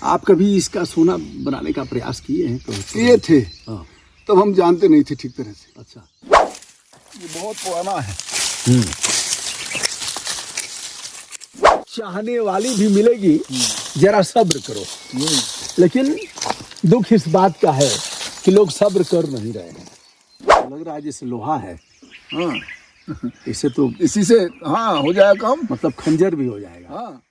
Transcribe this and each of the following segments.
आप कभी इसका सोना बनाने का प्रयास किए हैं? किए थे। हाँ। तब हम जानते नहीं थे ठीक तरह से। अच्छा। ये बहुत पुराना है। चाहने वाली भी मिलेगी, जरा सब्र करो। लेकिन दुख इस बात का है कि लोग सब्र कर नहीं रहे हैं। लग रहा है जैसे लोहा है। हाँ, इससे तो इसी से हाँ हो जाएगा काम। मतलब खंजर भी हो जाएगा। हाँ।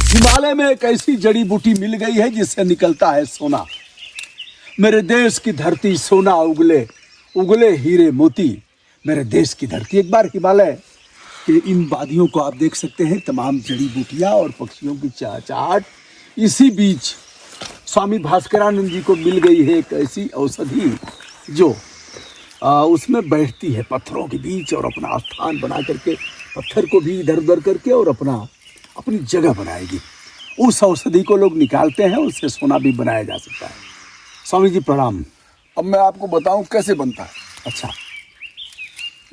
हिमालय में एक ऐसी जड़ी बूटी मिल गई है जिससे निकलता है सोना। मेरे देश की धरती सोना उगले, उगले हीरे मोती। मेरे देश की धरती। एक बार हिमालय के इन वादियों को आप देख सकते हैं, तमाम जड़ी बूटियां और पक्षियों की चहचहाट। इसी बीच स्वामी भास्करानंद जी को मिल गई है एक ऐसी औषधि जो उसमें बैठती है पत्थरों के बीच और अपना स्थान बना करके, पत्थर को भी इधर उधर करके और अपनी जगह बनाएगी। उस औषधि को लोग निकालते हैं, उससे सोना भी बनाया जा सकता है। स्वामी जी प्रणाम। अब मैं आपको बताऊं कैसे बनता है। अच्छा।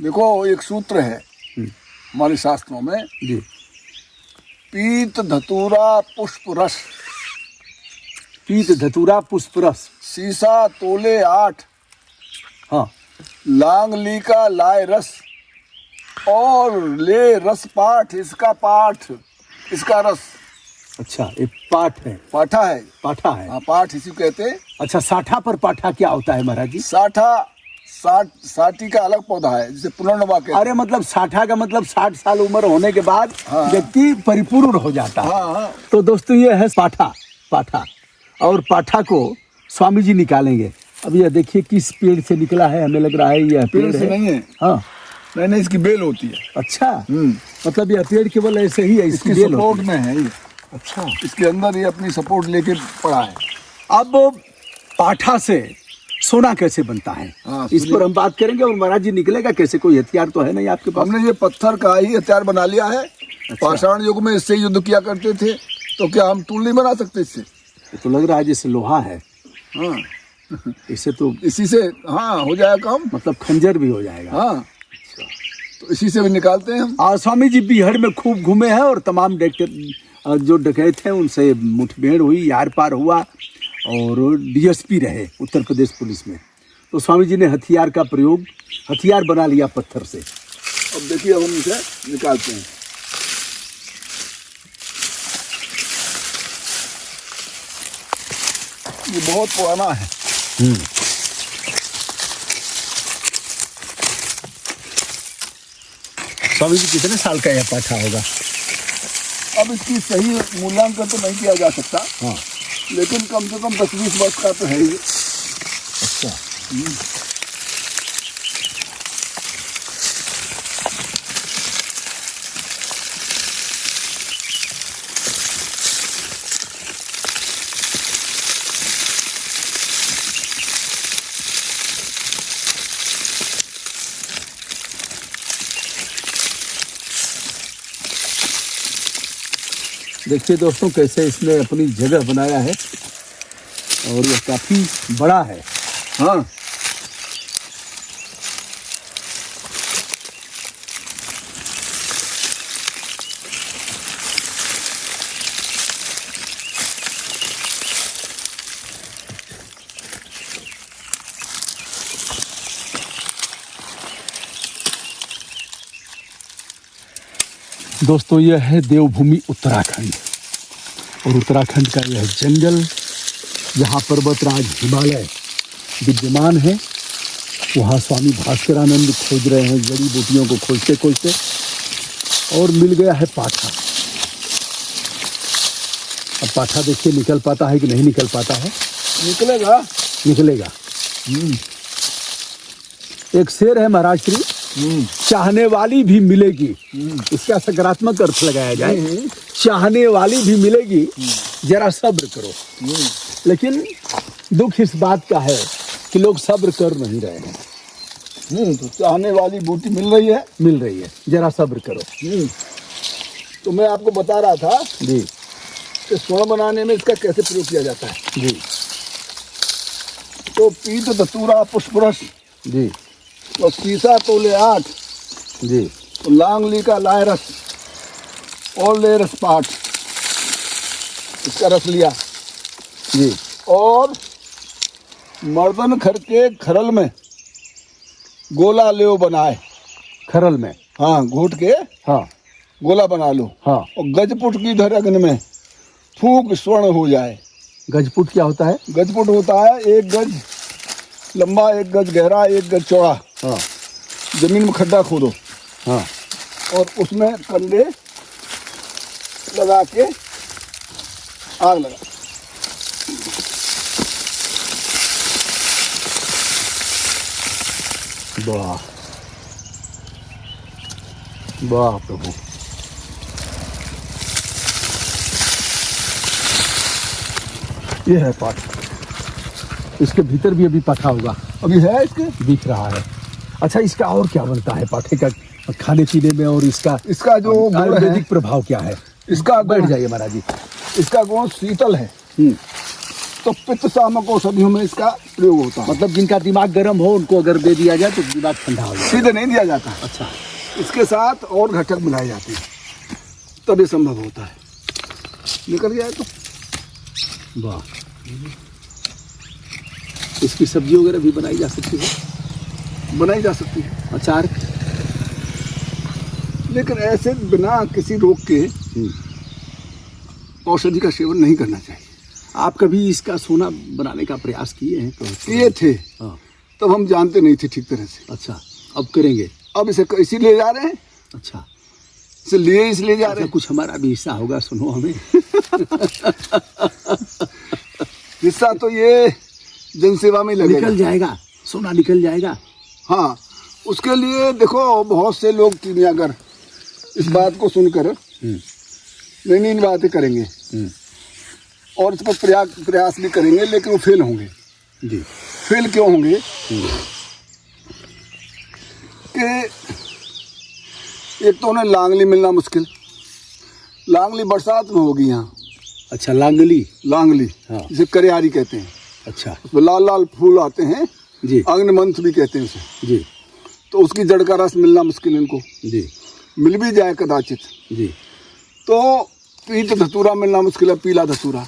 देखो, एक सूत्र है हमारे शास्त्रों में जी। पीत धतूरा पुष्प रस, पीत धतूरा पुष्प रस, सीसा तोले 8, हाँ, लांग ली का लाए रस, और ले रस पाठ, इसका रस। अच्छा, एक पाठ है, पाठा है। पाठा है। हाँ, पाठ इसी को कहते हैं। अच्छा, साठा पर पाठा क्या होता है महाराज जी? साठी का अलग पौधा है जिसे पुनर्नवा कहते हैं। अरे मतलब साठा का मतलब 60 साल उम्र होने के बाद हाँ। व्यक्ति परिपूर्ण हो जाता है। हाँ, हाँ। तो दोस्तों ये है पाठा और पाठा को स्वामी जी निकालेंगे। अब यह देखिए किस पेड़ से निकला है, हमें लग रहा है यह पेड़ पेड़ से है। नहीं है। हाँ, नहीं, इसकी बेल होती है। अच्छा, मतलब यह पेड़ केवल ऐसे ही है, इसकी इसकी बेल सपोर्ट होती है। में है ये। अच्छा, इसके अंदर ये अपनी सपोर्ट लेके पड़ा है। अब पाठा से सोना कैसे बनता है, हाँ, इस पर हम बात करेंगे। और महाराज जी निकलेगा कैसे? कोई हथियार तो है नहीं आपके पास? हमने ये पत्थर का ही हथियार बना लिया है। पाषाण युग में इससे युद्ध किया करते थे, तो क्या हम टूल नहीं बना सकते इससे? तो लग रहा है जैसे लोहा है। हाँ, इससे तो इसी से हाँ हो जाएगा काम। मतलब खंजर भी हो जाएगा। हाँ, तो इसी से भी निकालते हैं हम। स्वामी जी बिहार में खूब घूमे हैं और तमाम जो डकैत हैं उनसे मुठभेड़ हुई, यार पार हुआ और डीएसपी रहे उत्तर प्रदेश पुलिस में। तो स्वामी जी ने हथियार बना लिया पत्थर से। अब देखिए, अब हम इसे निकालते हैं। ये बहुत पुराना है। स्वामी जी कितने साल का यह पाठा होगा? अब इसकी सही मूल्यांकन तो नहीं किया जा सकता। हाँ, लेकिन कम से कम 10-20 वर्ष का तो है ही। अच्छा। देखिए दोस्तों कैसे इसने अपनी जगह बनाया है और यह काफी बड़ा है। हाँ, दोस्तों यह है देवभूमि उत्तराखंड और उत्तराखंड का यह जंगल जहाँ पर्वतराज हिमालय विद्यमान है, वहाँ स्वामी भास्करानंद खोज रहे हैं जड़ी बूटियों को खोजते खोजते, और मिल गया है पाठा। अब पाठा देखिए निकल पाता है कि नहीं निकल पाता है। निकलेगा। एक शेर है महाराज श्री, चाहने वाली भी मिलेगी। इसका सकारात्मक अर्थ लगाया जाए, चाहने वाली भी मिलेगी, जरा सब्र करो। लेकिन दुख इस बात का है कि लोग सब्र कर नहीं रहे हैं। तो चाहने वाली बूटी मिल रही है, जरा सब्र करो। तो मैं आपको बता रहा था जी कि स्वर्ण बनाने में इसका कैसे प्रयोग किया जाता है। जी तो पीत धतूरा पुष्प रस, जी और सीसा तोले 8, जी, लांगली का लाए रस और ले रस पाठ, इसका रस लिया जी। और मर्दन खर के खरल में गोला ले बनाए, खरल में, हाँ घोट के हाँ गोला बना लो, हाँ। और गजपुट की धर अग्नि में फूक स्वर्ण हो जाए। गजपुट क्या होता है? गजपुट होता है 1 गज लंबा, 1 गज गहरा, 1 गज चौड़ा, हाँ जमीन में खड्डा खोदो हाँ। और उसमें कंडे लगा के आग लगा। वाह वाह प्रभु। ये है पाठ, इसके भीतर भी अभी पाठा होगा, अभी है इसके, दिख रहा है। अच्छा, इसका और क्या बनता है पाठे का खाने पीने में, और इसका इसका जो गुण है, आयुर्वेदिक प्रभाव क्या है? इसका बैठ गुण, जाइए महाराज जी। इसका गुण शीतल है, तो पित्त शामक औषधियों में इसका प्रयोग होता है। मतलब जिनका दिमाग गर्म हो उनको अगर दे दिया जाए तो दिमाग ठंडा हो जाए। सीधे नहीं दिया जाता, अच्छा, इसके साथ और घटक मिलाए जाते हैं, तब ये संभव होता है। निकल गया है तो वाह। इसकी सब्जी वगैरह भी बनाई जा सकती है, बनाई जा सकती है, अचार। लेकिन ऐसे बिना किसी रोग के औषधि का सेवन नहीं करना चाहिए। आप कभी इसका सोना बनाने का प्रयास किए हैं? किए थे, हाँ। तब हम जानते नहीं थे ठीक तरह से। अच्छा, अब करेंगे? अब इसे इसीलिए जा रहे हैं, अच्छा, इसे लिए इसलिए जा रहे अच्छा, हैं। कुछ हमारा भी हिस्सा होगा, सुनो हमें। हिस्सा तो ये जनसेवा में लगेगा। निकल जाएगा, सोना निकल जाएगा। हाँ, उसके लिए देखो बहुत से लोग कीमियागर इस बात को सुनकर नई नई बातें करेंगे और इस पर प्रयास भी करेंगे, लेकिन वो फेल होंगे। जी। फेल क्यों होंगे? कि एक तो उन्हें लांगली मिलना मुश्किल, लांगली बरसात में होगी यहाँ। अच्छा, लांगली, लांगली, हाँ। जिसे करियारी कहते हैं। अच्छा उसमें लाल लाल फूल आते हैं जी, अग्निमंथ भी कहते हैं उसे। जी तो उसकी जड़ का रस मिलना मुश्किल इनको, जी मिल भी जाए कदाचित जी। तो पीत धतूरा मिलना मुश्किल है, पीला धतूरा,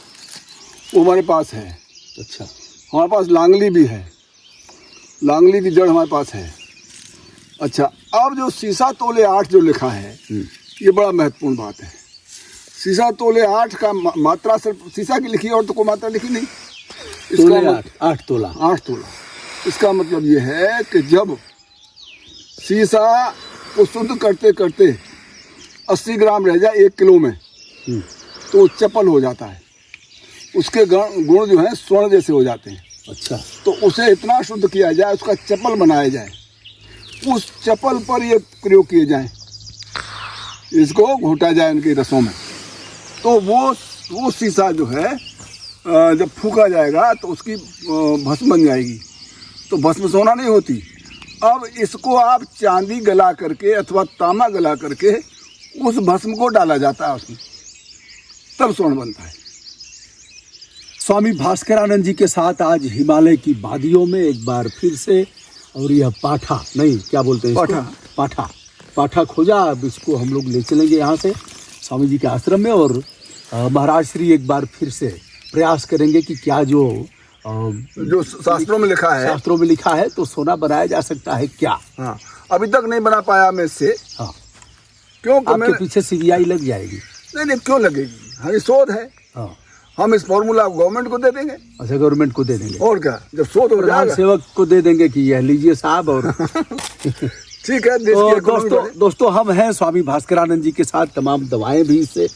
वो हमारे पास है। अच्छा, हमारे पास लांगली भी है, लांगली की जड़ हमारे पास है। अच्छा, अब जो सीसा तोले 8 जो लिखा है, ये बड़ा महत्वपूर्ण बात है। सीसा तोले 8 का मात्रा सिर्फ सीसा की लिखी है और तो कोई मात्रा लिखी नहीं। तोले 8 तोला। 8 तोला। इसका मतलब ये है कि जब सीसा को शुद्ध करते करते 80 ग्राम रह जाए 1 किलो में, तो वो चपल हो जाता है। उसके गुण जो हैं स्वर्ण जैसे हो जाते हैं। अच्छा, तो उसे इतना शुद्ध किया जाए, उसका चपल बनाया जाए, उस चपल पर ये प्रयोग किए जाएं, इसको घोटा जाए उनके रसों में, तो वो शीशा जो है जब फूका जाएगा तो उसकी भस्म बन जाएगी। तो भस्म सोना नहीं होती। अब इसको आप चांदी गला करके अथवा तांबा गला करके उस भस्म को डाला जाता है उसमें, तब स्वर्ण बनता है। स्वामी भास्करानंद जी के साथ आज हिमालय की वादियों में एक बार फिर से, और यह पाठा नहीं क्या बोलते हैं इसको? पाठा खोजा। अब इसको हम लोग ले चलेंगे यहाँ से स्वामी जी के आश्रम में, और महाराज श्री एक बार फिर से प्रयास करेंगे कि क्या जो शास्त्रों में लिखा है, शास्त्रों में लिखा है तो सोना बनाया जा सकता है क्या? हाँ, अभी तक नहीं बना पाया मैं इससे। हाँ, क्योंकि आपके पीछे सीबीआई लग जाएगी। नहीं, क्यों लगेगी? हमारी शोध है। हाँ, हम इस फॉर्मूला गवर्नमेंट को दे देंगे। अच्छा, गवर्नमेंट को दे देंगे, और क्या, जब शोध हो प्रधान जाएगा सेवक को दे देंगे कि यह लीजिए साहब। और ठीक है, देश तो की इकोनॉमी बढ़े। दोस्तों हम हैं स्वामी भास्करानंद जी के साथ। तमाम दवाएं भी इससे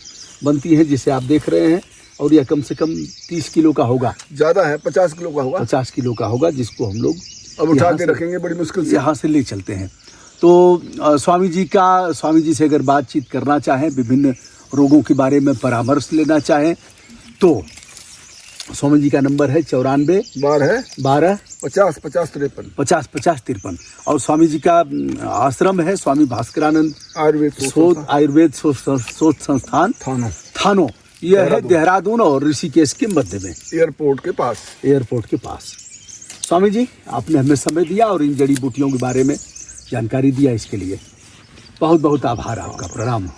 बनती हैं जिसे आप देख रहे हैं, और यह कम से कम 30 किलो का होगा, ज्यादा है, 50 किलो का होगा। 50 किलो का होगा, जिसको हम लोग अब उठा यहाँ के से- रखेंगे बड़ी मुश्किल से। यहाँ से ले चलते हैं। तो स्वामी जी से अगर बातचीत करना चाहें, विभिन्न रोगों के बारे में परामर्श लेना चाहें, तो स्वामी जी का नंबर है 94 12 12 50 50 53 50 50 53। और स्वामी जी का आश्रम है स्वामी भास्करानंद आयुर्वेद शोध संस्थान थानो। यह है देहरादून और ऋषिकेश के मध्य में, एयरपोर्ट के पास। एयरपोर्ट के पास। स्वामी जी, आपने हमें समय दिया और इन जड़ी बूटियों के बारे में जानकारी दिया, इसके लिए बहुत बहुत आभार आपका, प्रणाम।